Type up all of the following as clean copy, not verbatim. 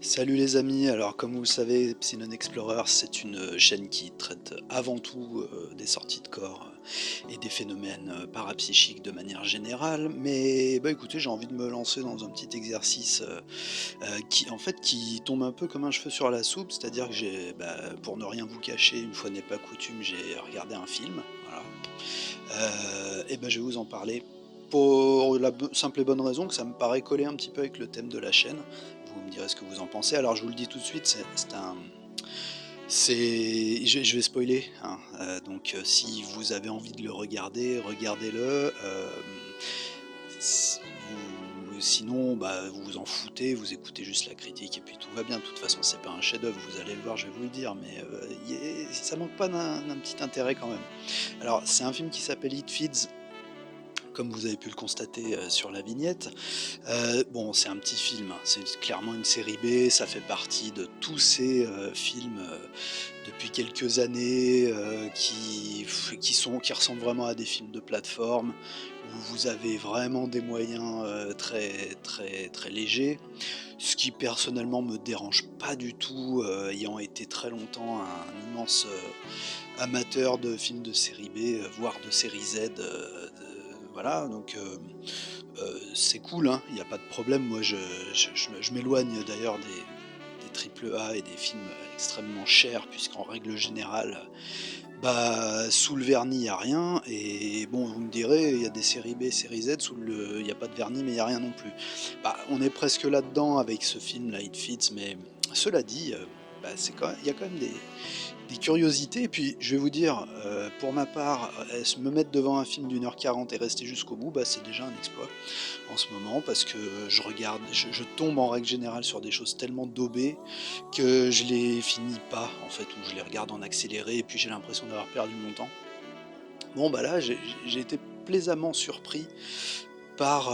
Salut les amis, alors comme vous le savez, Psynon Explorer c'est une chaîne qui traite avant tout des sorties de corps et des phénomènes parapsychiques de manière générale, mais bah écoutez j'ai envie de me lancer dans un petit exercice qui en fait qui tombe un peu comme un cheveu sur la soupe, c'est-à-dire que pour ne rien vous cacher, une fois n'est pas coutume, j'ai regardé un film, voilà. Et ben je vais vous en parler pour la simple et bonne raison que ça me paraît coller un petit peu avec le thème de la chaîne. Vous me direz ce que vous en pensez. Alors je vous le dis tout de suite, je vais spoiler, hein, donc si vous avez envie de le regarder, regardez-le. Sinon, bah, vous vous en foutez, vous écoutez juste la critique et puis tout va bien. De toute façon, c'est pas un chef-d'œuvre, vous allez le voir, je vais vous le dire, mais ça manque pas d'un petit intérêt quand même. Alors, c'est un film qui s'appelle It Feeds, comme vous avez pu le constater sur la vignette. Bon, c'est un petit film, hein, c'est clairement une série B, ça fait partie de tous ces films depuis quelques années qui ressemblent vraiment à des films de plateforme, où vous avez vraiment des moyens très, très, très légers, ce qui personnellement me dérange pas du tout, ayant été très longtemps un immense amateur de films de série B, voire de série Z, voilà, donc c'est cool, hein, il y a pas de problème. Moi, je m'éloigne d'ailleurs des triple A et des films extrêmement chers, puisqu'en règle générale, bah, sous le vernis, il y a rien et bon, vous me direz, il y a des séries B, séries Z, il y a pas de vernis, mais il y a rien non plus. Bah, on est presque là-dedans avec ce film-là, It Fits, mais cela dit, bah, il y a quand même des curiosités. Et puis, je vais vous dire, pour ma part, me mettre devant un film d'1h40 et rester jusqu'au bout, bah, c'est déjà un exploit en ce moment, parce que je tombe en règle générale sur des choses tellement daubées que je les finis pas, en fait, ou je les regarde en accéléré et puis j'ai l'impression d'avoir perdu mon temps. Bon, bah là, j'ai été plaisamment surpris par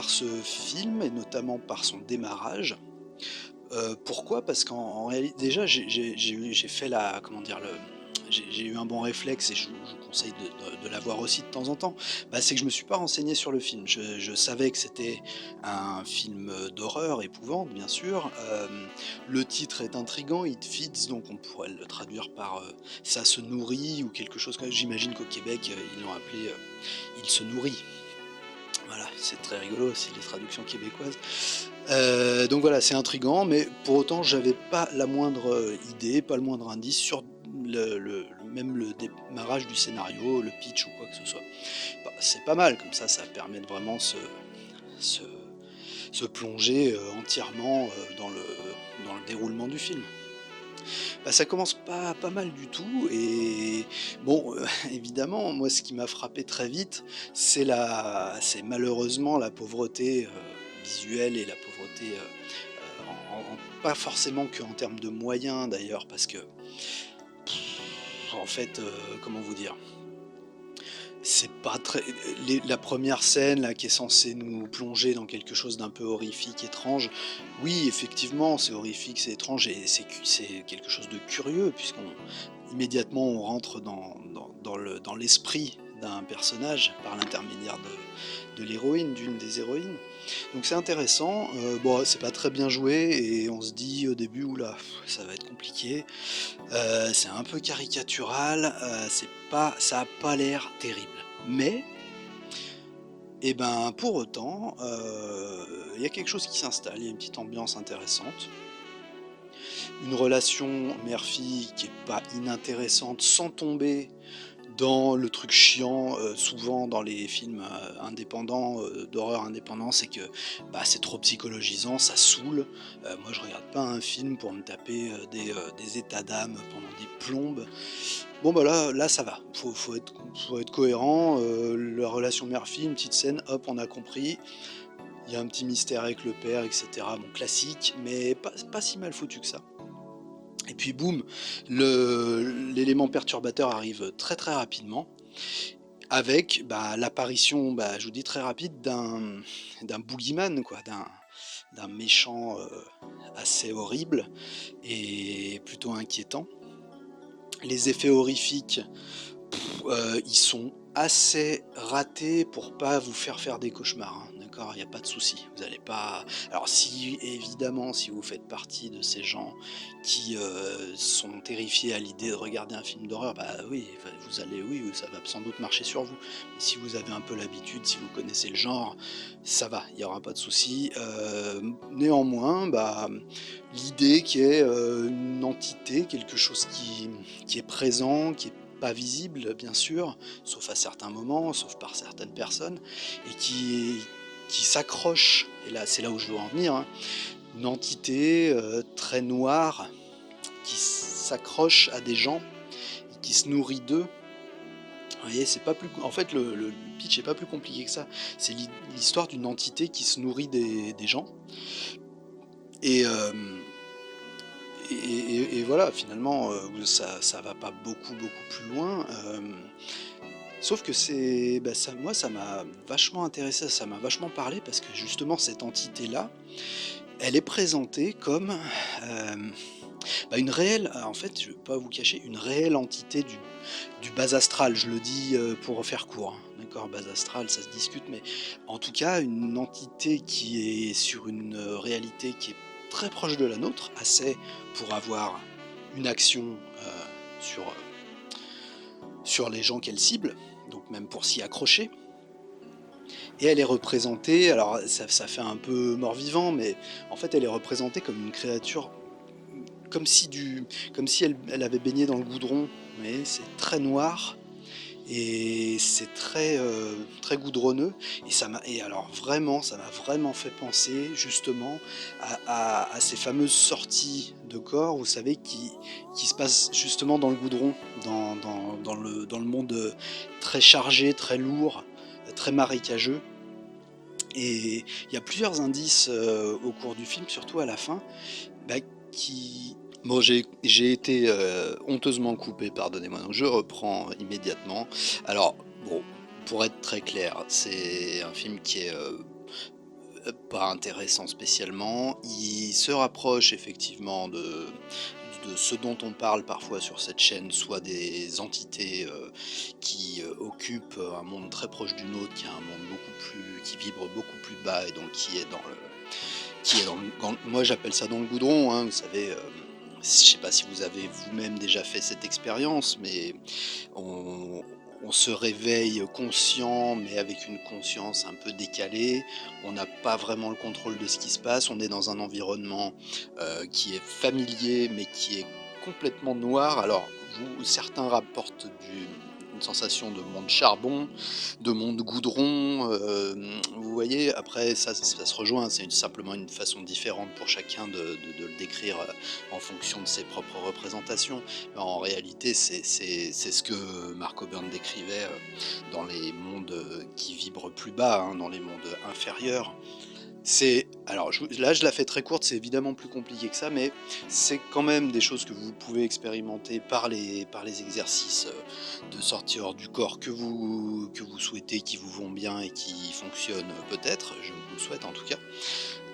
ce film et notamment par son démarrage. Pourquoi? Parce qu'en réalité, déjà, j'ai fait la comment dire? J'ai eu un bon réflexe et je vous conseille de l'avoir aussi de temps en temps. Bah, c'est que je me suis pas renseigné sur le film. Je savais que c'était un film, d'horreur épouvante, bien sûr. Le titre est intriguant, It Feeds, donc on pourrait le traduire par, «ça se nourrit» ou quelque chose comme ça. J'imagine qu'au Québec, ils l'ont appelé, «Il se nourrit». Voilà, c'est très rigolo aussi les traductions québécoises. Donc voilà, c'est intriguant, mais pour autant, j'avais pas la moindre idée, pas le moindre indice sur même le démarrage du scénario, le pitch ou quoi que ce soit. Bah, c'est pas mal, comme ça permet de vraiment se, se plonger entièrement dans le déroulement du film. Bah, ça commence pas mal du tout et bon, évidemment, moi, ce qui m'a frappé très vite, c'est malheureusement la pauvreté, visuelle et la pauvreté, pas forcément qu'en termes de moyens d'ailleurs, parce que, en fait, comment vous dire? C'est pas très la première scène là, qui est censée nous plonger dans quelque chose d'un peu horrifique, étrange, oui, effectivement, c'est horrifique, c'est étrange et c'est quelque chose de curieux puisqu'on immédiatement on rentre dans l'esprit d'un personnage par l'intermédiaire de l'héroïne, d'une des héroïnes. Donc c'est intéressant, bon, c'est pas très bien joué et on se dit au début: «Ouh là, ça va être compliqué». C'est un peu caricatural, ça a pas l'air terrible. Mais, et ben, pour autant, il y a quelque chose qui s'installe, il y a une petite ambiance intéressante. Une relation mère-fille qui est pas inintéressante sans tomber dans le truc chiant, souvent dans les films, indépendants, d'horreur indépendants, c'est que, bah, c'est trop psychologisant, ça saoule. Moi je regarde pas un film pour me taper, des états d'âme pendant des plombes. Bon bah là ça va, faut être cohérent, la relation mère-fille, une petite scène, hop on a compris. Il y a un petit mystère avec le père et cetera, bon classique, mais pas si mal foutu que ça. Et puis boum, l'élément perturbateur arrive très, très rapidement avec, bah, l'apparition, bah, je vous dis très rapide d'un boogeyman quoi, d'un méchant, assez horrible et plutôt inquiétant. Les effets horrifiques, ils sont assez ratés pour pas vous faire des cauchemars, hein, d'accord? Il y a pas de souci. Vous allez pas alors si évidemment, si vous faites partie de ces gens qui, sont terrifiés à l'idée de regarder un film d'horreur, bah, oui, enfin, vous allez oui, ça va sans doute marcher sur vous. Mais si vous avez un peu l'habitude, si vous connaissez le genre, ça va, il y aura pas de souci. Néanmoins, bah, l'idée qu'il y ait, une entité, quelque chose qui est présent, qui est pas visible bien sûr, sauf à certains moments, sauf par certaines personnes et qui s'accroche et là, c'est là où je veux en venir, hein, une entité, très noire qui s'accroche à des gens et qui se nourrit d'eux. Vous voyez, c'est pas plus en fait, le pitch est pas plus compliqué que ça. C'est l'histoire d'une entité qui se nourrit des gens et hem et voilà, finalement, ça va pas beaucoup plus loin, sauf que c'est ça moi, ça m'a vachement intéressé, ça m'a vachement parlé parce que justement cette entité-là, elle est présentée comme, hem, une réelle en fait, je vais pas vous cacher, une réelle entité du bas astral. Je le dis, pour faire court, hein, d'accord? Bas astral, ça se discute, mais en tout cas, une entité qui est sur une, réalité qui est très proche de la nôtre, assez pour avoir une action, sur les gens qu'elle cible, donc même pour s'y accrocher et elle est représentée alors ça fait un peu mort-vivant, mais en fait, elle est représentée comme une créature comme si du comme si elle avait baigné dans le goudron, vous voyez? C'est très noir et c'est très, très goudronneux et ça m'a et alors vraiment, ça m'a vraiment fait penser justement à ces fameuses sorties de corps, vous savez, qui se passent justement dans le goudron, dans le monde, très chargé, très lourd, très marécageux et il y a plusieurs indices, au cours du film, surtout à la fin, bah, qui bon, j'ai été, honteusement coupé, pardonnez-moi, donc je reprends immédiatement. Alors, bon, pour être très clair, c'est un film qui est, pas intéressant spécialement. Il se rapproche effectivement de ce dont on parle parfois sur cette chaîne, soit des entités, qui, occupent, un monde très proche du nôtre, qui est un monde beaucoup plus qui vibre beaucoup plus bas et donc qui est dans le moi j'appelle ça dans le goudron, hein, vous savez, je sais pas si vous avez vous-même déjà fait cette expérience, mais on on se réveille conscient, mais avec une conscience un peu décalée. On n'a pas vraiment le contrôle de ce qui se passe. On est dans un environnement, qui est familier, mais qui est complètement noir. Alors certains rapportent une sensation de monde charbon, de monde goudron, vous voyez? Après ça se rejoint, c'est simplement une façon différente pour chacun de le décrire, en fonction de ses propres représentations. En réalité, c'est ce que Mark Oburn décrivait, dans les mondes, qui vibrent plus bas, hein, dans les mondes inférieurs. C'est alors je la fais très courte, c'est évidemment plus compliqué que ça, mais c'est quand même des choses que vous pouvez expérimenter par les exercices, de sortie hors du corps que vous souhaitez, qui vous vont bien et qui fonctionnent, peut-être, je vous le souhaite en tout cas.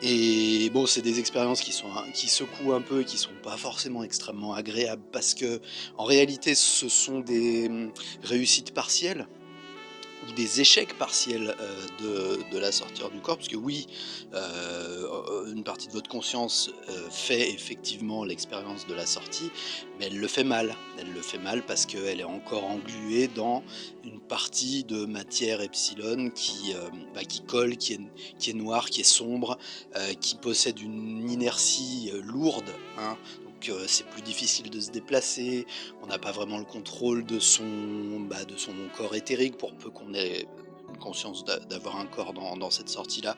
Et bon, c'est des expériences qui secouent un peu et qui sont pas forcément extrêmement agréables parce que en réalité, ce sont des, réussites partielles ou des échecs partiels, de la sortie hors du corps. Parce que oui, une partie de votre conscience, fait effectivement l'expérience de la sortie, mais elle le fait mal. Elle le fait mal parce qu'elle est encore engluée dans une partie de matière epsilon qui colle, qui est noire, qui est sombre, qui possède une inertie, lourde, hein. Donc c'est plus difficile de se déplacer, on n'a pas vraiment le contrôle de son corps éthérique pour peu qu'on ait une conscience d'avoir un corps dans cette sortie-là.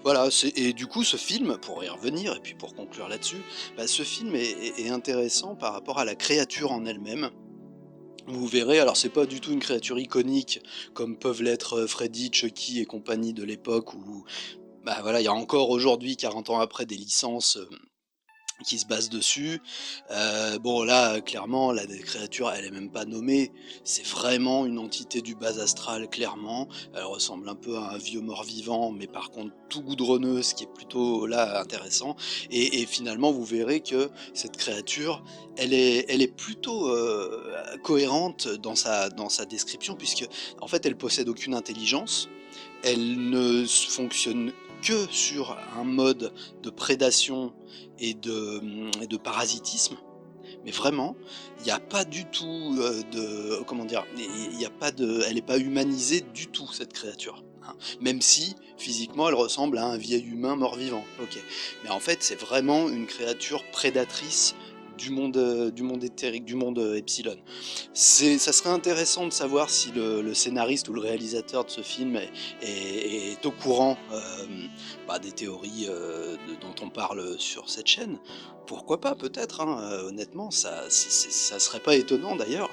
Voilà, et du coup ce film, pour y revenir et puis pour conclure là-dessus, ce film est intéressant par rapport à la créature en elle-même. Vous verrez, alors c'est pas du tout une créature iconique comme peuvent l'être, Freddy, Chucky et compagnie de l'époque où, voilà, il y a encore aujourd'hui 40 ans après des licences, qui se base dessus. Bon là, clairement, la créature, elle est même pas nommée. C'est vraiment une entité du bas astral, clairement. Elle ressemble un peu à un vieux mort-vivant, mais par contre tout goudronneux, ce qui est plutôt là intéressant. Et finalement, vous verrez que cette créature, elle est plutôt cohérente dans sa description, puisque en fait, elle possède aucune intelligence. elle ne fonctionne que sur un mode de prédation et de parasitisme. Mais vraiment, il n'y a pas du tout de, comment dire, il y a pas de, elle n'est pas humanisée du tout cette créature, hein. Même si physiquement elle ressemble à un vieil humain mort-vivant, ok. Mais en fait, c'est vraiment une créature prédatrice du monde éthérique, du monde Epsilon. Ça serait intéressant de savoir si le scénariste ou le réalisateur de ce film est au courant des théories dont on parle sur cette chaîne. Pourquoi pas, peut-être, hein, honnêtement, ça serait pas étonnant d'ailleurs.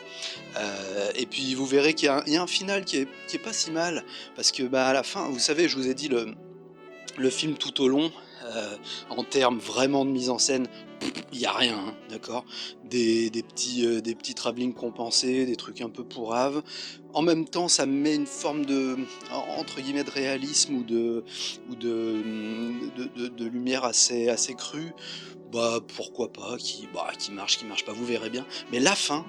Et puis vous verrez il y a un final qui est pas si mal, parce que à la fin, vous savez, je vous ai dit le film tout au long, en termes vraiment de mise en scène, il y a rien, hein, d'accord. Des petits travelling compensés, des trucs un peu pourraves. En même temps, ça met une forme de, entre guillemets, de réalisme ou de lumière assez crue. Bah pourquoi pas, qui marche pas, vous verrez bien. Mais la fin,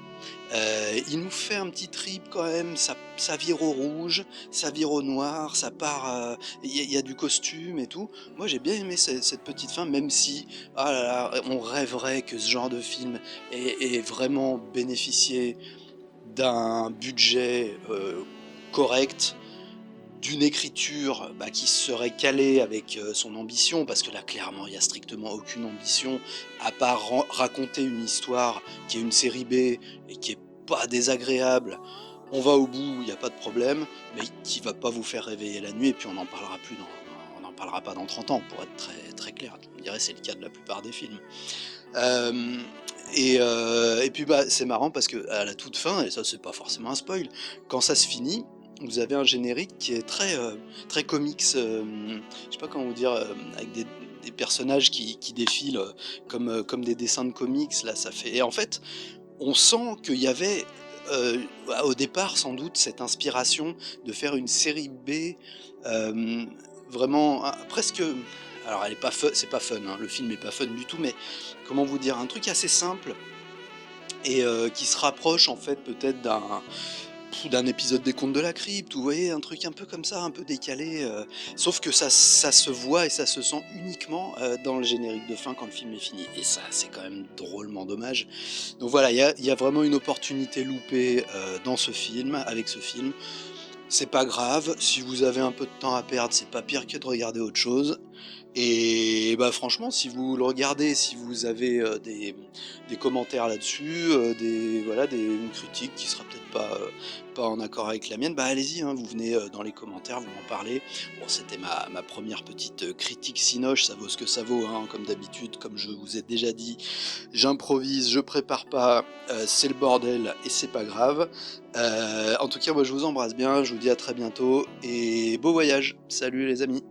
il nous fait un petit trip quand même, ça vire au rouge, ça vire au noir, ça part, il y a du costume et tout. Moi j'ai bien aimé cette petite fin, même si, ah là là, on rêverait que ce genre de film ait vraiment bénéficié d'un budget correct, d'une écriture qui serait calée avec son ambition, parce que là clairement il y a strictement aucune ambition, à part raconter une histoire qui est une série B et qui est pas désagréable. On va au bout, il n'y a pas de problème, mais qui va pas vous faire réveiller la nuit, et puis on n'en parlera plus on n'en parlera pas dans 30 ans, pour être très, très clair. Je dirais c'est le cas de la plupart des films. Euh, et puis c'est marrant parce que à la toute fin, et ça c'est pas forcément un spoil, quand ça se finit, vous avez un générique qui est très comics, je sais pas comment vous dire, avec des personnages qui défilent comme des dessins de comics. Là, ça fait. Et en fait, on sent qu'il y avait au départ sans doute cette inspiration de faire une série B euh, vraiment presque. Alors elle est pas fun, c'est pas fun, hein, le film est pas fun du tout, mais comment vous dire, un truc assez simple et qui se rapproche en fait peut-être d'un épisode des Contes de la Crypte, vous voyez, un truc un peu comme ça, un peu décalé, sauf que ça se voit et ça se sent uniquement dans le générique de fin quand le film est fini. Et ça, c'est quand même drôlement dommage. Donc voilà, il y a vraiment une opportunité loupée dans ce film, avec ce film. C'est pas grave, si vous avez un peu de temps à perdre, c'est pas pire que de regarder autre chose. Et franchement, si vous le regardez, si vous avez des commentaires là-dessus, une critique qui sera peut-être pas en accord avec la mienne, allez-y, hein, vous venez dans les commentaires, vous m'en parlez. Bon, c'était ma première petite critique Cinoche, ça vaut ce que ça vaut, hein, comme d'habitude, comme je vous ai déjà dit, j'improvise, je prépare pas, c'est le bordel et c'est pas grave. En tout cas, moi je vous embrasse bien, je vous dis à très bientôt et beau voyage. Salut les amis.